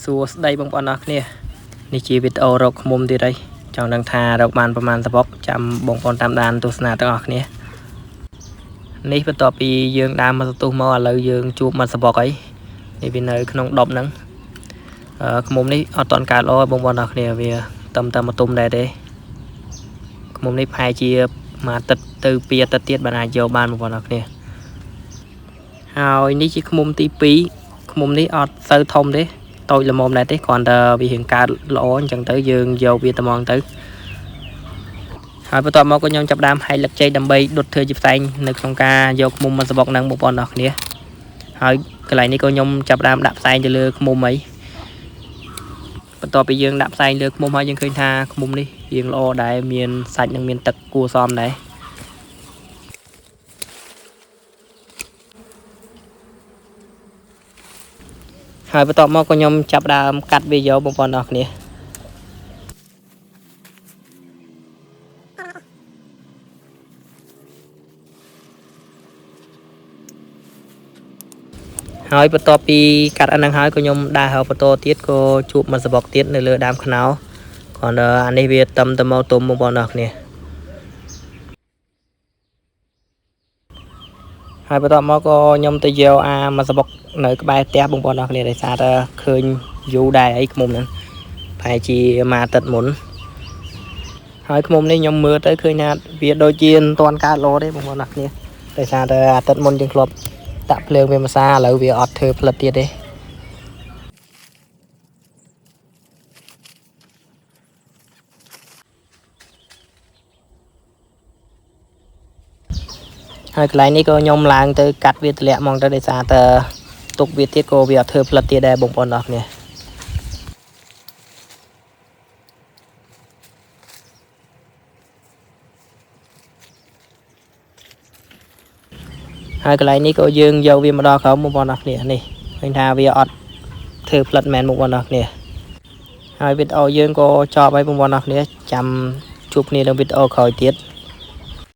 សួស្ដីបងប្អូនអរគ្នានេះជាវីដេអូរកឃុំទៀតហើយចង់ដឹងថារកបានប្រមាណសបុកចាំបងប្អូនតាមដានទស្សនាទាំងអស់គ្នានេះបន្ទាប់ពីយើងដើរមកទស្សន៍មកឥឡូវយើងជួបមកសបុកហើយនេះវានៅក្នុងដប់ហ្នឹងឃុំនេះអត់តន់កើតល្អបងប្អូនអរគ្នាវាតែមកទុំដែរទេឃុំនេះប្រហែលជាមួយអាទិត្យទៅ2អាទិត្យទៀតបានអាចយកបានបងប្អូនអរគ្នាហើយនេះជាឃុំទី2ឃុំនេះអត់ទៅធំទេតូចល្មមដែរទេគ្រាន់តែវារៀងកើតល្អអញ្ចឹងទៅយើងយកវាត្មងទៅហើយបន្ទាប់មកក៏ខ្ញុំចាប់ដើមហែកលឹកចេកដើម្បីដុតធ្វើជាផ្សែងនៅក្នុងការយកឃុំមកសបុកហ្នឹងបងប្អូនអរគ្នាហើយកន្លែងនេះក៏ខ្ញុំចាប់ដើមដាក់ផ្សែងទៅលើឃុំអីបន្ទាប់ពីយើងដាក់ផ្សែងលើឃុំហើយយើងឃើញថាឃុំនេះរៀងល្អដែរមានសាច់និងមានទឹកគួរសមដែរហើយបន្ទាប់មកក៏ខ្ញុំចាប់ដើមកាត់វាយកបងប្អូនអរគ្នាហើយបន្ទាប់ពីកាត់អាហ្នឹងហើយក៏ខ្ញុំដើរបន្តទៀតក៏ជួបមកសបុកទៀតនៅលើដើមខ្នោគ្រាន់តែអានេះវាតមកទុំបងប្អូនអរគ្នាហើយបន្ទាប់មកក៏ខ្ញុំទៅយកមកសបុកនៅក្បែរផ្ទះបងប្អូនអរគ្នាដោយសារតែឃើញយូរដែរអីឃុំហ្នឹងប្រហែលជាមួយអាទិត្យមុនហើយឃុំនេះខ្ញុំមើលទៅឃើញថាវាដូចជាមិនទាន់កើតល្អទេបងប្អូនអរគ្នាដោយសារតែអាទិត្យមុនយើងធ្លាប់ដាក់ភ្លើងវាម្សាឥឡូវវាអត់ធ្វើផ្លិតទៀតទេហើយកន្លែងនេះក៏ខ្ញុំឡើងទៅកាត់វាទម្លាក់ហ្មងទៅដោយសារតែទុកវាទៀតក៏វាអត់ធ្វើផ្លិតទៀតដែរបងប្អូនអរគ្នាហើយកន្លែងនេះក៏យើងយកវាមកដល់ក្រោមបងប្អូនអរគ្នានេះឃើញថាវាអត់ធ្វើផ្លិតមែនបងប្អូនអរគ្នាហើយវីដេអូយើងក៏ចប់ហើយបងប្អូនអរគ្នាចាំជួបគ្នានៅវីដេអូក្រោយទៀត